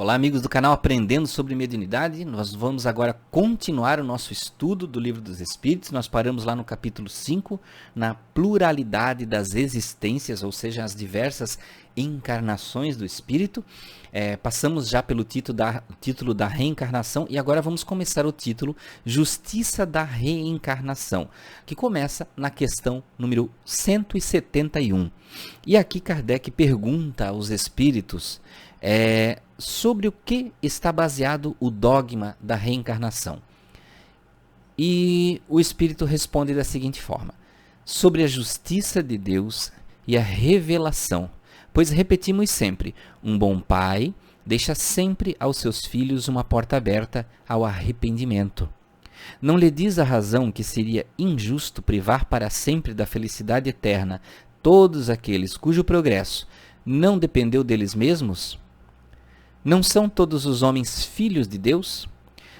Olá, amigos do canal Aprendendo sobre Mediunidade. Nós vamos agora continuar o nosso estudo do Livro dos Espíritos. Nós paramos lá no capítulo 5, na pluralidade das existências, ou seja, as diversas encarnações do Espírito. Passamos já pelo título da reencarnação e agora vamos começar o título Justiça da Reencarnação, que começa na questão número 171. E aqui Kardec pergunta aos espíritos sobre o que está baseado o dogma da reencarnação. E o espírito responde da seguinte forma: sobre a justiça de Deus e a revelação. Pois repetimos sempre, um bom pai deixa sempre aos seus filhos uma porta aberta ao arrependimento. Não lhe diz a razão que seria injusto privar para sempre da felicidade eterna todos aqueles cujo progresso não dependeu deles mesmos? Não são todos os homens filhos de Deus?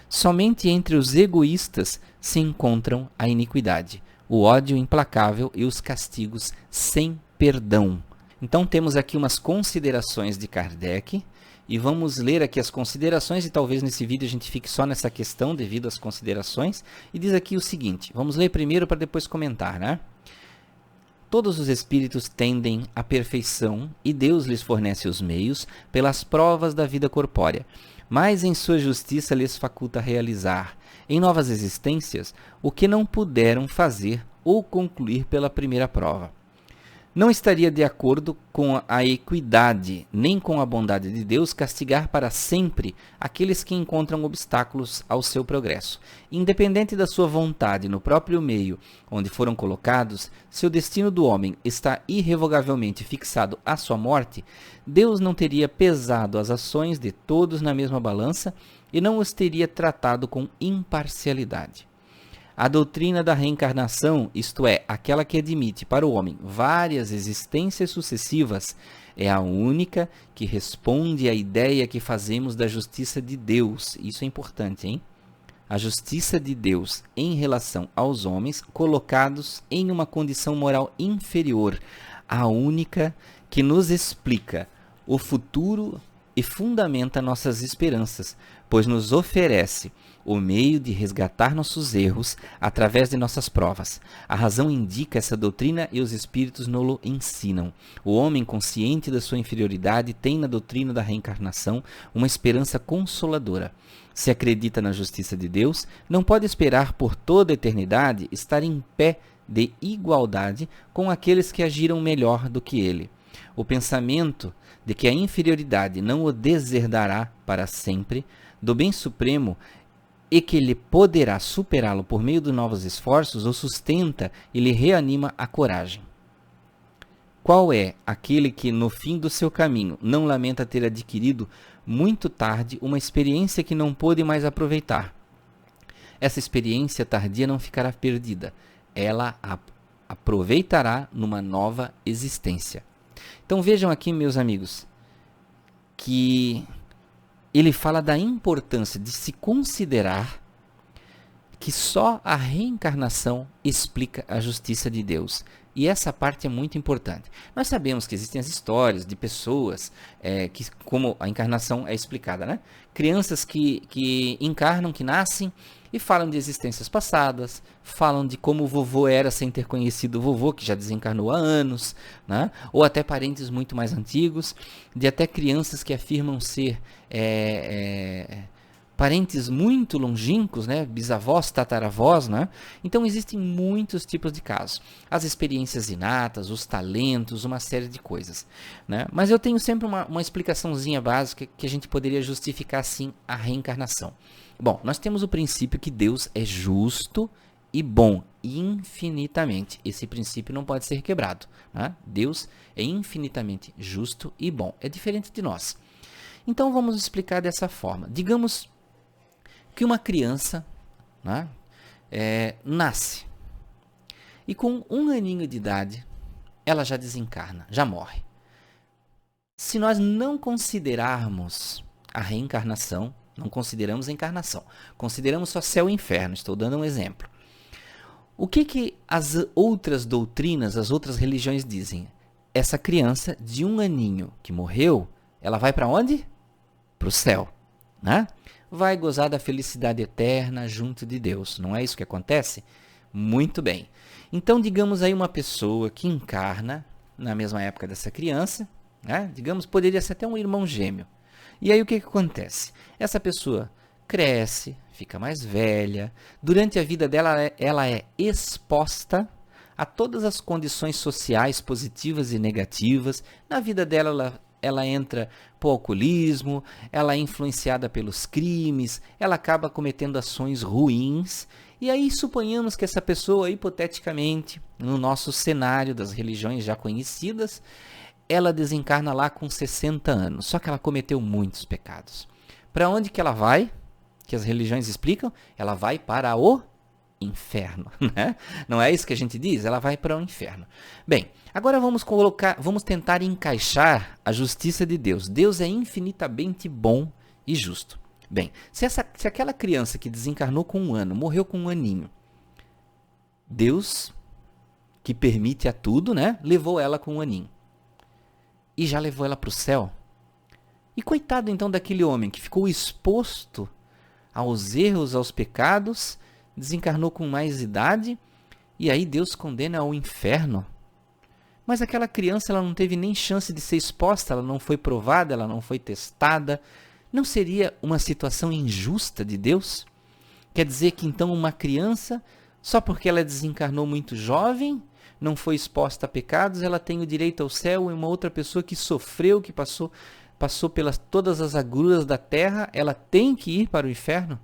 Somente entre os egoístas se encontram a iniquidade, o ódio implacável e os castigos sem perdão. Então temos aqui umas considerações de Kardec e vamos ler aqui as considerações e talvez nesse vídeo a gente fique só nessa questão devido às considerações. E diz aqui o seguinte, vamos ler primeiro para depois comentar, né? Todos os espíritos tendem à perfeição e Deus lhes fornece os meios pelas provas da vida corpórea, mas em sua justiça lhes faculta realizar, em novas existências, o que não puderam fazer ou concluir pela primeira prova. Não estaria de acordo com a equidade, nem com a bondade de Deus castigar para sempre aqueles que encontram obstáculos ao seu progresso. Independente da sua vontade no próprio meio onde foram colocados, se o destino do homem está irrevogavelmente fixado à sua morte, Deus não teria pesado as ações de todos na mesma balança e não os teria tratado com imparcialidade. A doutrina da reencarnação, isto é, aquela que admite para o homem várias existências sucessivas, é a única que responde à ideia que fazemos da justiça de Deus. Isso é importante, hein? A justiça de Deus em relação aos homens colocados em uma condição moral inferior, a única que nos explica o futuro e fundamenta nossas esperanças, pois nos oferece o meio de resgatar nossos erros através de nossas provas. A razão indica essa doutrina e os espíritos nos ensinam. O homem consciente da sua inferioridade tem na doutrina da reencarnação uma esperança consoladora. Se acredita na justiça de Deus, não pode esperar por toda a eternidade estar em pé de igualdade com aqueles que agiram melhor do que ele. O pensamento de que a inferioridade não o deserdará para sempre, do bem supremo, e que ele poderá superá-lo por meio de novos esforços, o sustenta e lhe reanima a coragem. Qual é aquele que, no fim do seu caminho, não lamenta ter adquirido muito tarde uma experiência que não pôde mais aproveitar? Essa experiência tardia não ficará perdida. Ela a aproveitará numa nova existência. Então vejam aqui, meus amigos, que ele fala da importância de se considerar que só a reencarnação explica a justiça de Deus. E essa parte é muito importante. Nós sabemos que existem as histórias de pessoas, como a encarnação é explicada, né? Crianças que encarnam, que nascem e falam de existências passadas, falam de como o vovô era sem ter conhecido o vovô, que já desencarnou há anos, né? Ou até parentes muito mais antigos, de até crianças que afirmam ser parentes muito longínquos, né? Bisavós, tataravós, né? Então existem muitos tipos de casos. As experiências inatas, os talentos, uma série de coisas, né? Mas eu tenho sempre uma explicaçãozinha básica que a gente poderia justificar assim a reencarnação. Bom, nós temos o princípio que Deus é justo e bom, infinitamente. Esse princípio não pode ser quebrado, né? Deus é infinitamente justo e bom. É diferente de nós. Então vamos explicar dessa forma. Digamos que uma criança, né, nasce e com 1 aninho de idade ela já desencarna, já morre. Se nós não considerarmos a reencarnação, não consideramos a encarnação, consideramos só céu e inferno, estou dando um exemplo. O que as outras doutrinas, as outras religiões dizem? Essa criança de 1 aninho que morreu, ela vai para onde? para o céu, né? Vai gozar da felicidade eterna junto de Deus. Não é isso que acontece? Muito bem. Então, digamos aí uma pessoa que encarna na mesma época dessa criança, né? Digamos, poderia ser até um irmão gêmeo. E aí o que acontece? Essa pessoa cresce, fica mais velha. Durante a vida dela, ela é exposta a todas as condições sociais positivas e negativas. Na vida dela, ela entra para o alcoolismo, ela é influenciada pelos crimes, ela acaba cometendo ações ruins. E aí suponhamos que essa pessoa, hipoteticamente, no nosso cenário das religiões já conhecidas, ela desencarna lá com 60 anos, só que ela cometeu muitos pecados. Para onde que ela vai? Que as religiões explicam? Ela vai para o inferno, né? Não é isso que a gente diz? Ela vai para o inferno. Bem, agora vamos tentar encaixar a justiça de Deus. Deus é infinitamente bom e justo. Bem, se aquela criança que desencarnou com 1 ano, morreu com 1 aninho, Deus, que permite a tudo, né? Levou ela com 1 aninho. E já levou ela para o céu. E coitado então daquele homem que ficou exposto aos erros, aos pecados, desencarnou com mais idade, e aí Deus condena ao inferno. Mas aquela criança, ela não teve nem chance de ser exposta, ela não foi provada, ela não foi testada. Não seria uma situação injusta de Deus? Quer dizer que então uma criança, só porque ela desencarnou muito jovem, não foi exposta a pecados, ela tem o direito ao céu, e uma outra pessoa que sofreu, que passou pelas todas as agruras da terra, ela tem que ir para o inferno?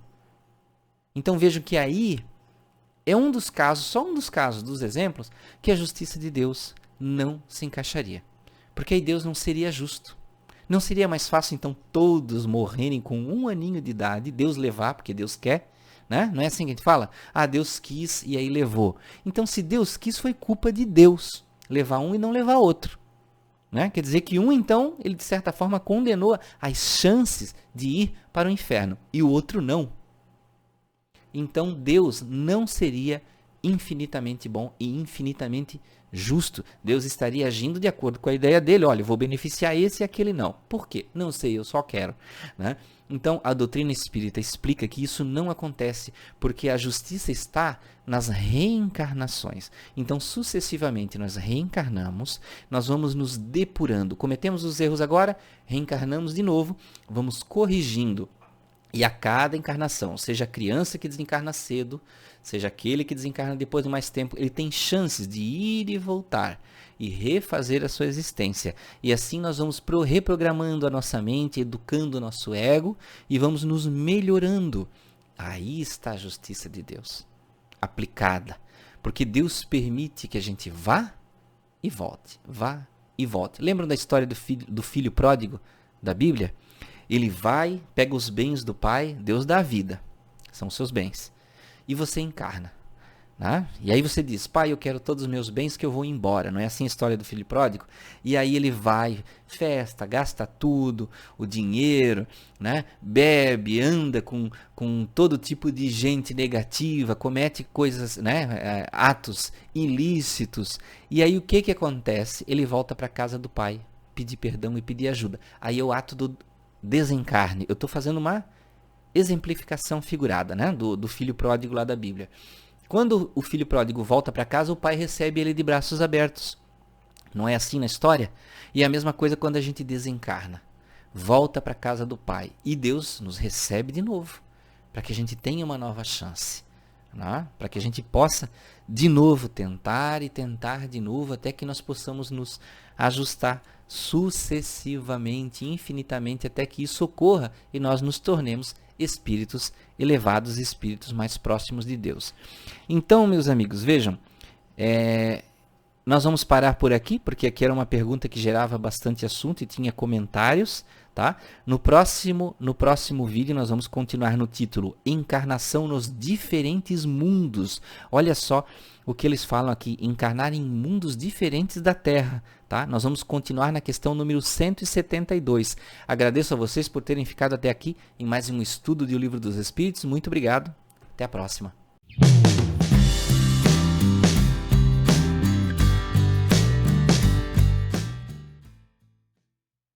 Então vejam que aí é um dos casos, só um dos casos, dos exemplos, que a justiça de Deus não se encaixaria. Porque aí Deus não seria justo. Não seria mais fácil então todos morrerem com 1 aninho de idade, Deus levar, porque Deus quer, né? Não é assim que a gente fala? Ah, Deus quis e aí levou. Então se Deus quis, foi culpa de Deus levar um e não levar outro. Né? Quer dizer que um, então, ele de certa forma condenou as chances de ir para o inferno, e o outro não. Então Deus não seria infinitamente bom e infinitamente justo. Deus estaria agindo de acordo com a ideia dele. Olha, eu vou beneficiar esse e aquele não. Por quê? Não sei, eu só quero. Né? Então a doutrina espírita explica que isso não acontece porque a justiça está nas reencarnações. Então sucessivamente nós reencarnamos, nós vamos nos depurando. Cometemos os erros agora, reencarnamos de novo, vamos corrigindo. E a cada encarnação, seja a criança que desencarna cedo, seja aquele que desencarna depois de mais tempo, ele tem chances de ir e voltar e refazer a sua existência. E assim nós vamos reprogramando a nossa mente, educando o nosso ego e vamos nos melhorando. Aí está a justiça de Deus, aplicada. Porque Deus permite que a gente vá e volte, vá e volte. Lembram da história do filho pródigo da Bíblia? Ele vai, pega os bens do pai, Deus dá a vida, são os seus bens, e você encarna. Né? E aí você diz, pai, eu quero todos os meus bens que eu vou embora. Não é assim a história do filho pródigo? E aí ele vai, festa, gasta tudo, o dinheiro, né? Bebe, anda com todo tipo de gente negativa, comete coisas, né? Atos ilícitos. E aí o que acontece? Ele volta para a casa do pai, pedir perdão e pedir ajuda. Aí é o ato do desencarne. Eu estou fazendo uma exemplificação figurada, né? do filho pródigo lá da Bíblia. Quando o filho pródigo volta para casa, o pai recebe ele de braços abertos. Não é assim na história? E é a mesma coisa quando a gente desencarna. Volta para a casa do pai. E Deus nos recebe de novo. Para que a gente tenha uma nova chance. Né? Para que a gente possa de novo tentar e tentar de novo até que nós possamos nos ajustar sucessivamente, infinitamente, até que isso ocorra e nós nos tornemos espíritos elevados, espíritos mais próximos de Deus. Então, meus amigos, vejam, nós vamos parar por aqui, porque aqui era uma pergunta que gerava bastante assunto e tinha comentários, tá? No próximo vídeo nós vamos continuar no título Encarnação nos diferentes mundos. Olha só o que eles falam aqui, encarnar em mundos diferentes da Terra, tá? Nós vamos continuar na questão número 172. Agradeço a vocês por terem ficado até aqui em mais um estudo do Livro dos Espíritos. Muito obrigado. Até a próxima.